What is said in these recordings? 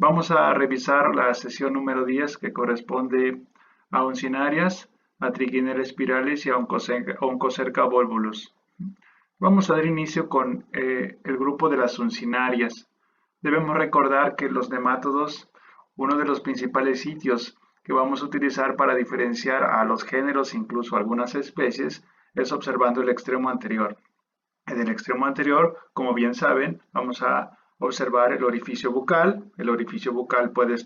Vamos a revisar la sesión número 10 que corresponde a uncinarias, a triquineras espirales y a Onchocerca volvulus. Vamos a dar inicio con el grupo de las uncinarias. Debemos recordar que los nemátodos, uno de los principales sitios que vamos a utilizar para diferenciar a los géneros, incluso algunas especies, es observando el extremo anterior. En el extremo anterior, como bien saben, vamos a observar el orificio bucal. El orificio bucal puede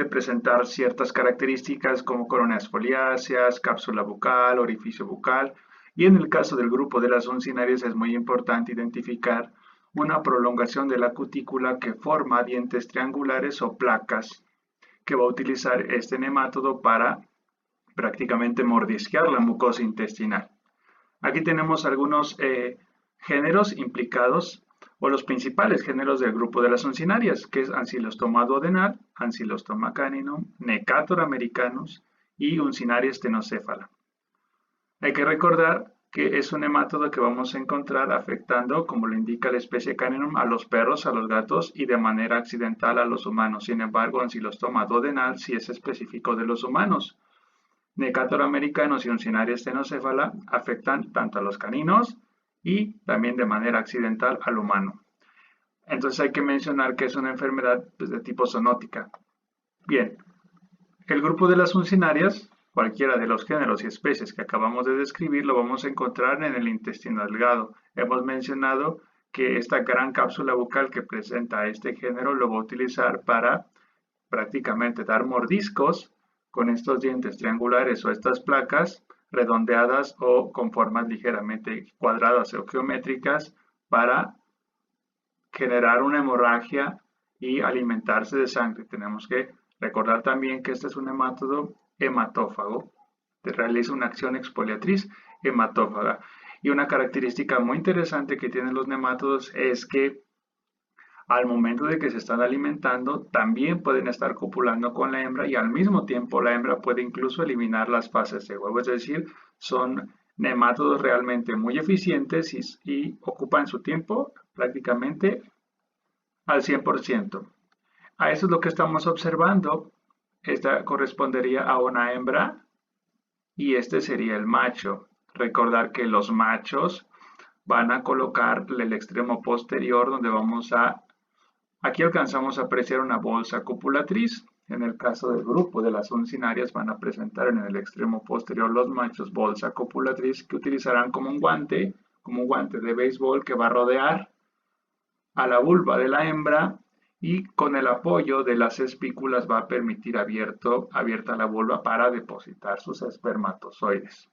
presentar ciertas características como coronas foliáceas, cápsula bucal, orificio bucal. Y en el caso del grupo de las uncinarias es muy importante identificar una prolongación de la cutícula que forma dientes triangulares o placas que va a utilizar este nemátodo para prácticamente mordisquear la mucosa intestinal. Aquí tenemos algunos géneros implicados o los principales géneros del grupo de las uncinarias, que es Ancylostoma duodenal, Ancylostoma caninum, Necator americanus y Uncinaria stenocéfala. Hay que recordar que es un nemátodo que vamos a encontrar afectando, como lo indica la especie Caninum, a los perros, a los gatos y de manera accidental a los humanos. Sin embargo, Ancylostoma duodenal sí es específico de los humanos. Necator americanus y Uncinaria stenocéfala afectan tanto a los caninos y también de manera accidental al humano. Entonces hay que mencionar que es una enfermedad de tipo zoonótica. Bien, el grupo de las uncinarias, cualquiera de los géneros y especies que acabamos de describir, lo vamos a encontrar en el intestino delgado. Hemos mencionado que esta gran cápsula bucal que presenta este género lo va a utilizar para prácticamente dar mordiscos con estos dientes triangulares o estas placas redondeadas o con formas ligeramente cuadradas o geométricas para generar una hemorragia y alimentarse de sangre. Tenemos que recordar también que este es un nemátodo hematófago, que realiza una acción exfoliatriz hematófaga. Y una característica muy interesante que tienen los nemátodos es que al momento de que se están alimentando, también pueden estar copulando con la hembra y al mismo tiempo la hembra puede incluso eliminar las fases de huevo, es decir, son nemátodos realmente muy eficientes y ocupan su tiempo prácticamente al 100%. A eso es lo que estamos observando. Esta correspondería a una hembra y este sería el macho. Recordar que los machos van a colocar el extremo posterior donde aquí alcanzamos a apreciar una bolsa copulatriz. En el caso del grupo de las uncinarias van a presentar en el extremo posterior los machos bolsa copulatriz que utilizarán como un guante de béisbol que va a rodear a la vulva de la hembra y con el apoyo de las espículas va a permitir abierta la vulva para depositar sus espermatozoides.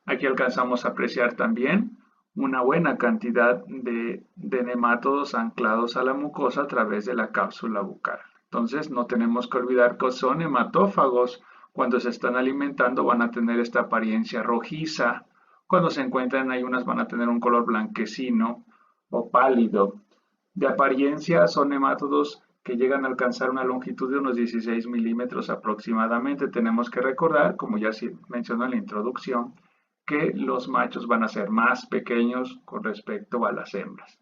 Aquí alcanzamos a apreciar también una buena cantidad de nemátodos anclados a la mucosa a través de la cápsula bucal. Entonces no tenemos que olvidar que son hematófagos. Cuando se están alimentando van a tener esta apariencia rojiza. Cuando se encuentran en ayunas van a tener un color blanquecino o pálido. De apariencia son nemátodos que llegan a alcanzar una longitud de unos 16 milímetros aproximadamente. Tenemos que recordar, como ya se mencionó en la introducción, que los machos van a ser más pequeños con respecto a las hembras.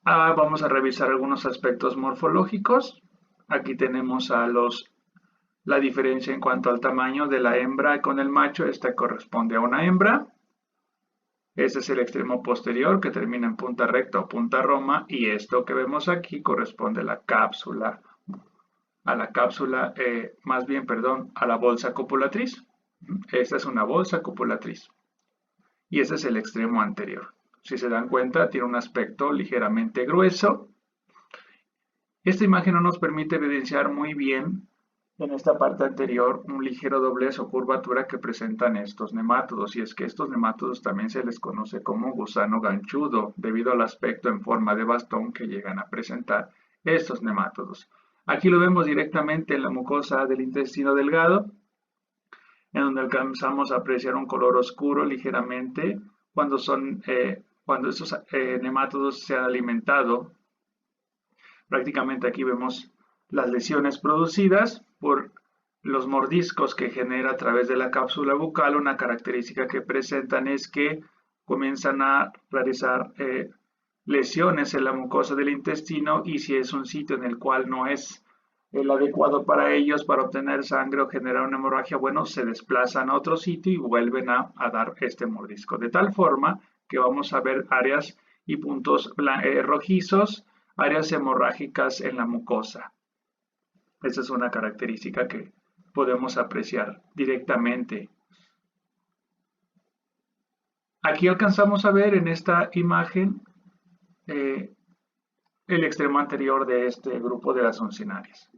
Vamos a revisar algunos aspectos morfológicos. Aquí tenemos la diferencia en cuanto al tamaño de la hembra con el macho. Esta corresponde a una hembra. Este es el extremo posterior que termina en punta recta o punta roma y esto que vemos aquí corresponde a la cápsula, a la bolsa copulatriz. Esta es una bolsa copulatriz y este es el extremo anterior. Si se dan cuenta, tiene un aspecto ligeramente grueso. Esta imagen no nos permite evidenciar muy bien en esta parte anterior un ligero doblez o curvatura que presentan estos nemátodos, y es que estos nemátodos también se les conoce como gusano ganchudo, debido al aspecto en forma de bastón que llegan a presentar estos nemátodos. Aquí lo vemos directamente en la mucosa del intestino delgado, en donde alcanzamos a apreciar un color oscuro ligeramente cuando estos nemátodos se han alimentado. Prácticamente aquí vemos las lesiones producidas por los mordiscos que genera a través de la cápsula bucal. Una característica que presentan es que comienzan a realizar lesiones en la mucosa del intestino, y si es un sitio en el cual no es el adecuado para ellos para obtener sangre o generar una hemorragia, bueno, se desplazan a otro sitio y vuelven a dar este mordisco. De tal forma que vamos a ver áreas y puntos rojizos, áreas hemorrágicas en la mucosa. Esa es una característica que podemos apreciar directamente. Aquí alcanzamos a ver en esta imagen el extremo anterior de este grupo de las uncinarias.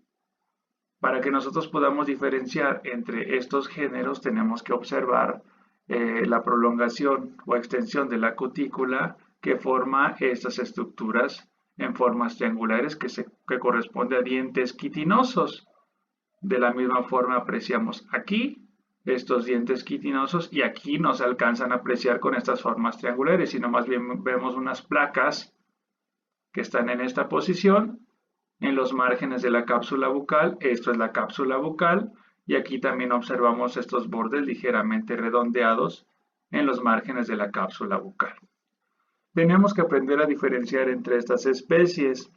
Para que nosotros podamos diferenciar entre estos géneros, tenemos que observar la prolongación o extensión de la cutícula que forma estas estructuras en formas triangulares que corresponde a dientes quitinosos. De la misma forma apreciamos aquí estos dientes quitinosos, y aquí no se alcanzan a apreciar con estas formas triangulares, sino más bien vemos unas placas que están en esta posición en los márgenes de la cápsula bucal. Esto es la cápsula bucal, y aquí también observamos estos bordes ligeramente redondeados en los márgenes de la cápsula bucal. Tenemos que aprender a diferenciar entre estas especies.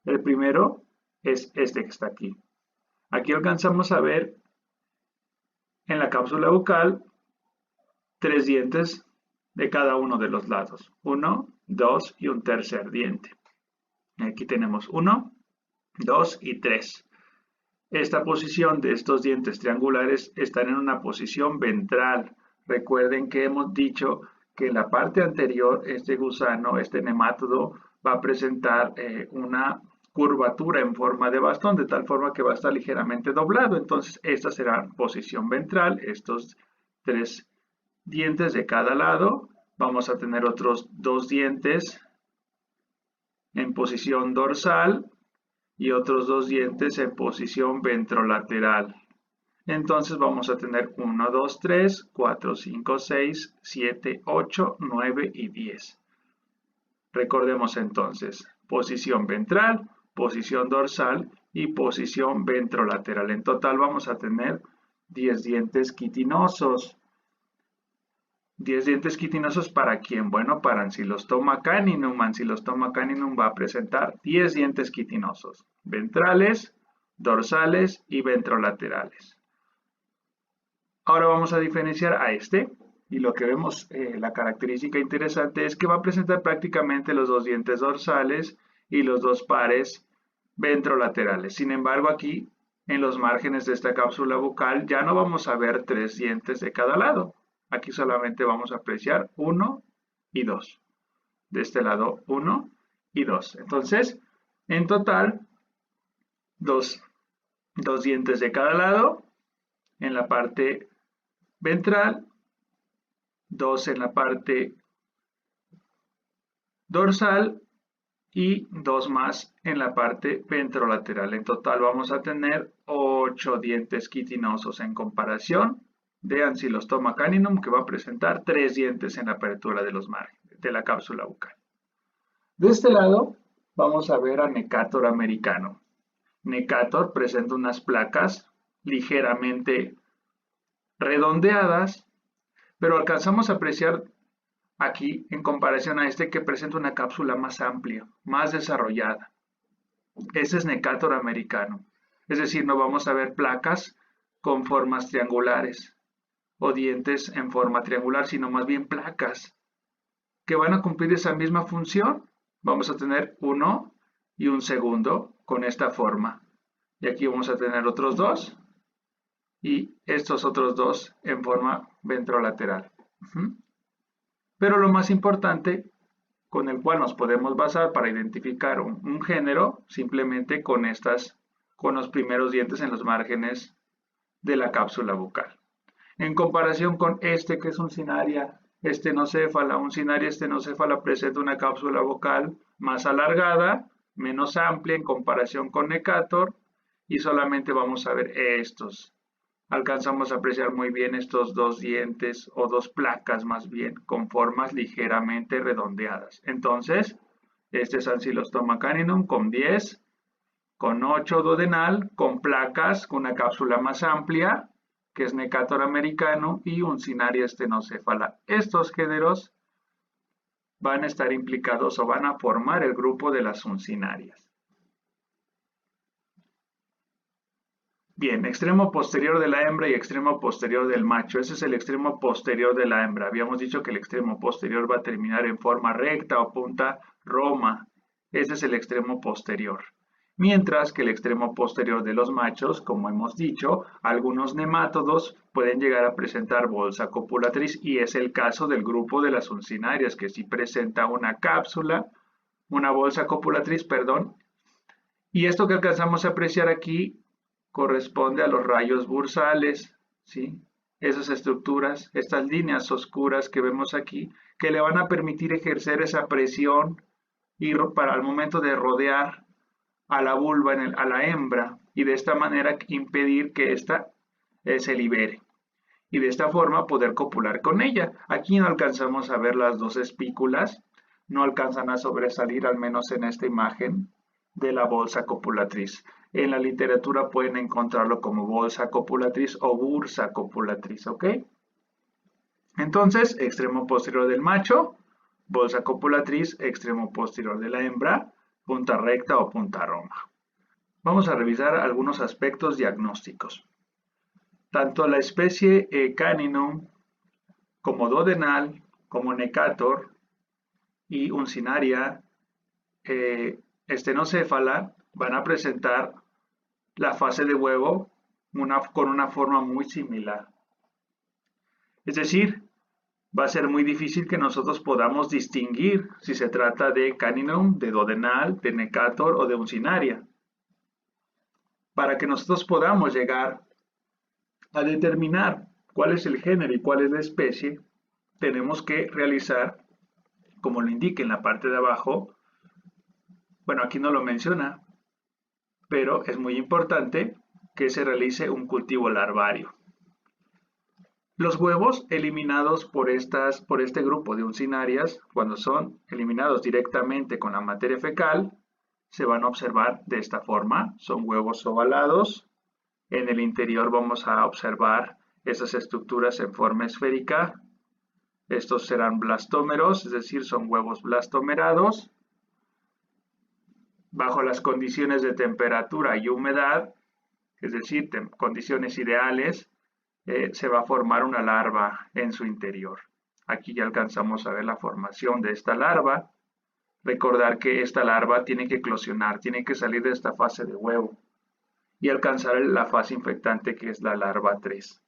El primero es este que está aquí. Aquí alcanzamos a ver en la cápsula bucal 3 dientes de cada uno de los lados. 1, 2 y un tercer diente. Aquí tenemos 1, 2 y 3. Esta posición de estos dientes triangulares están en una posición ventral. Recuerden que hemos dicho que en la parte anterior este gusano, este nemátodo, va a presentar una curvatura en forma de bastón, de tal forma que va a estar ligeramente doblado. Entonces esta será posición ventral, estos 3 dientes de cada lado. Vamos a tener otros 2 dientes en posición dorsal y otros 2 dientes en posición ventrolateral. Entonces vamos a tener 1, 2, 3, 4, 5, 6, 7, 8, 9 y 10. Recordemos entonces, posición ventral, posición dorsal y posición ventrolateral. En total vamos a tener 10 dientes quitinosos. 10 dientes quitinosos, ¿para quién? Bueno, para Ancylostoma caninum. Ancylostoma caninum va a presentar 10 dientes quitinosos, ventrales, dorsales y ventrolaterales. Ahora vamos a diferenciar a este, y lo que vemos, la característica interesante es que va a presentar prácticamente los 2 dientes dorsales y los 2 pares ventrolaterales. Sin embargo, aquí en los márgenes de esta cápsula bucal ya no vamos a ver 3 dientes de cada lado. Aquí solamente vamos a apreciar 1 y 2. De este lado 1 y 2. Entonces, en total, 2 dientes de cada lado en la parte ventral, 2 en la parte dorsal y 2 más en la parte ventrolateral. En total vamos a tener 8 dientes quitinosos en comparación de Ancylostoma caninum, que va a presentar 3 dientes en la apertura de los márgenes de la cápsula bucal. De este lado vamos a ver a Necator americano. Necator presenta unas placas ligeramente redondeadas, pero alcanzamos a apreciar aquí en comparación a este que presenta una cápsula más amplia, más desarrollada. Ese es Necator americano. Es decir, no vamos a ver placas con formas triangulares o dientes en forma triangular, sino más bien placas que van a cumplir esa misma función. Vamos a tener uno y un segundo con esta forma. Y aquí vamos a tener otros 2 y estos otros 2 en forma ventrolateral. Pero lo más importante con el cual nos podemos basar para identificar un género, simplemente con los primeros dientes en los márgenes de la cápsula bucal. En comparación con este que es Uncinaria estenocéfala, Uncinaria estenocéfala presenta una cápsula bucal más alargada, menos amplia en comparación con Necator, y solamente vamos a ver estos. Alcanzamos a apreciar muy bien estos 2 dientes o 2 placas más bien con formas ligeramente redondeadas. Entonces, este es Ancylostoma caninum con 10, con 8 duodenal, con placas, con una cápsula más amplia, que es Necator americano, y Uncinaria estenocéfala. Estos géneros van a estar implicados o van a formar el grupo de las uncinarias. Bien, extremo posterior de la hembra y extremo posterior del macho. Ese es el extremo posterior de la hembra. Habíamos dicho que el extremo posterior va a terminar en forma recta o punta roma. Ese es el extremo posterior. Mientras que el extremo posterior de los machos, como hemos dicho, algunos nemátodos pueden llegar a presentar bolsa copulatriz y es el caso del grupo de las uncinarias, que sí presenta una cápsula, una bolsa copulatriz, perdón. Y esto que alcanzamos a apreciar aquí corresponde a los rayos bursales, ¿sí? Esas estructuras, estas líneas oscuras que vemos aquí, que le van a permitir ejercer esa presión y para el momento de rodear a la vulva, a la hembra, y de esta manera impedir que ésta se libere. Y de esta forma poder copular con ella. Aquí no alcanzamos a ver las dos espículas, no alcanzan a sobresalir, al menos en esta imagen, de la bolsa copulatriz. En la literatura pueden encontrarlo como bolsa copulatriz o bursa copulatriz, ¿ok? Entonces, extremo posterior del macho, bolsa copulatriz, extremo posterior de la hembra, punta recta o punta roma. Vamos a revisar algunos aspectos diagnósticos. Tanto la especie Caninum como Dodenal, como Necator y Uncinaria estenocéfala van a presentar la fase de huevo con una forma muy similar. Es decir, va a ser muy difícil que nosotros podamos distinguir si se trata de Caninum, de Dodenal, de Necator o de Uncinaria. Para que nosotros podamos llegar a determinar cuál es el género y cuál es la especie, tenemos que realizar, como lo indica en la parte de abajo, bueno, aquí no lo menciona, pero es muy importante que se realice un cultivo larvario. Los huevos eliminados por este grupo de uncinarias, cuando son eliminados directamente con la materia fecal, se van a observar de esta forma. Son huevos ovalados. En el interior vamos a observar esas estructuras en forma esférica. Estos serán blastómeros, es decir, son huevos blastomerados. Bajo las condiciones de temperatura y humedad, es decir, condiciones ideales, se va a formar una larva en su interior. Aquí ya alcanzamos a ver la formación de esta larva. Recordar que esta larva tiene que eclosionar, tiene que salir de esta fase de huevo y alcanzar la fase infectante que es la larva 3.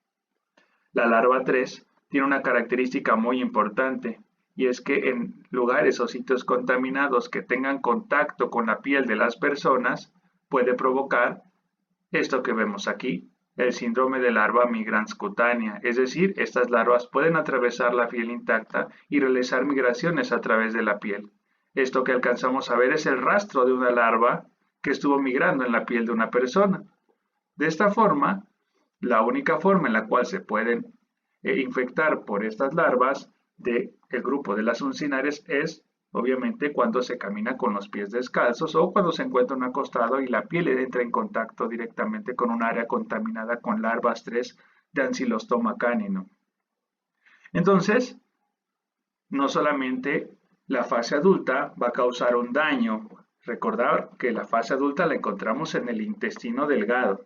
La larva 3 tiene una característica muy importante y es que en lugares o sitios contaminados que tengan contacto con la piel de las personas puede provocar esto que vemos aquí, el síndrome de larva migrans cutánea, es decir, estas larvas pueden atravesar la piel intacta y realizar migraciones a través de la piel. Esto que alcanzamos a ver es el rastro de una larva que estuvo migrando en la piel de una persona. De esta forma, la única forma en la cual se pueden infectar por estas larvas del grupo de las uncinarias es obviamente cuando se camina con los pies descalzos o cuando se encuentra un acostado y la piel entra en contacto directamente con un área contaminada con larvas 3 de Ancylostoma caninum. Entonces, no solamente la fase adulta va a causar un daño. Recordar que la fase adulta la encontramos en el intestino delgado.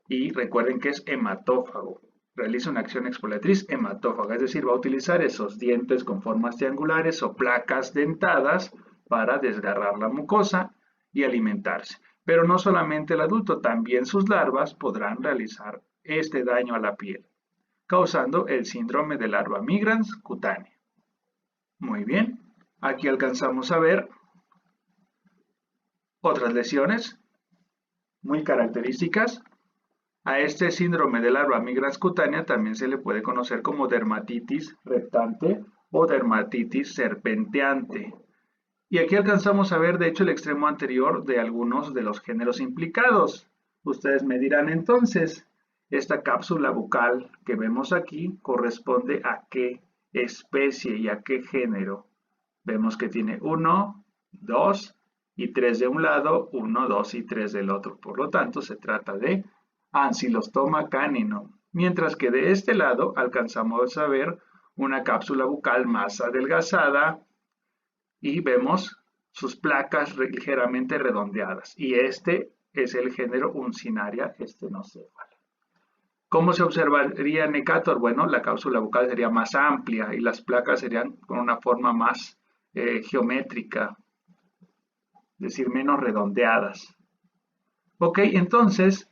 Y recuerden que es hematófago. Realiza una acción exfoliatriz hematófaga, es decir, va a utilizar esos dientes con formas triangulares o placas dentadas para desgarrar la mucosa y alimentarse. Pero no solamente el adulto, también sus larvas podrán realizar este daño a la piel, causando el síndrome de larva migrans cutánea. Muy bien, aquí alcanzamos a ver otras lesiones muy características. A este síndrome de larva migrans cutánea también se le puede conocer como dermatitis reptante o dermatitis serpenteante. Y aquí alcanzamos a ver, de hecho, el extremo anterior de algunos de los géneros implicados. Ustedes me dirán entonces, esta cápsula bucal que vemos aquí corresponde a qué especie y a qué género. Vemos que tiene 1, 2 y 3 de un lado, 1, 2 y 3 del otro. Por lo tanto, se trata de Ancylostoma caninum, mientras que de este lado alcanzamos a ver una cápsula bucal más adelgazada y vemos sus placas ligeramente redondeadas. Y este es el género Uncinaria estenocéfala. ¿Cómo se observaría Necator? Bueno, la cápsula bucal sería más amplia y las placas serían con una forma más geométrica, es decir, menos redondeadas. Ok, entonces,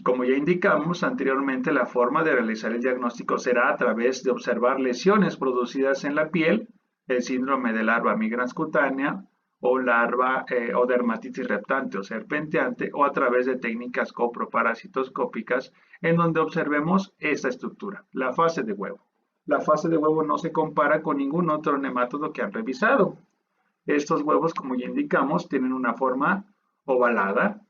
como ya indicamos anteriormente, la forma de realizar el diagnóstico será a través de observar lesiones producidas en la piel, el síndrome de larva migrans cutánea o larva o dermatitis reptante o serpenteante, o a través de técnicas coproparasitoscópicas en donde observemos esta estructura, la fase de huevo. La fase de huevo no se compara con ningún otro nemátodo que han revisado. Estos huevos, como ya indicamos, tienen una forma ovalada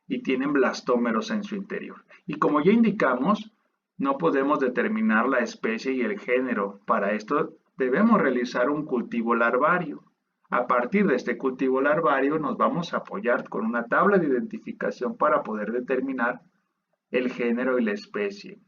y tienen blastómeros en su interior. Y como ya indicamos, no podemos determinar la especie y el género. Para esto debemos realizar un cultivo larvario. A partir de este cultivo larvario nos vamos a apoyar con una tabla de identificación para poder determinar el género y la especie.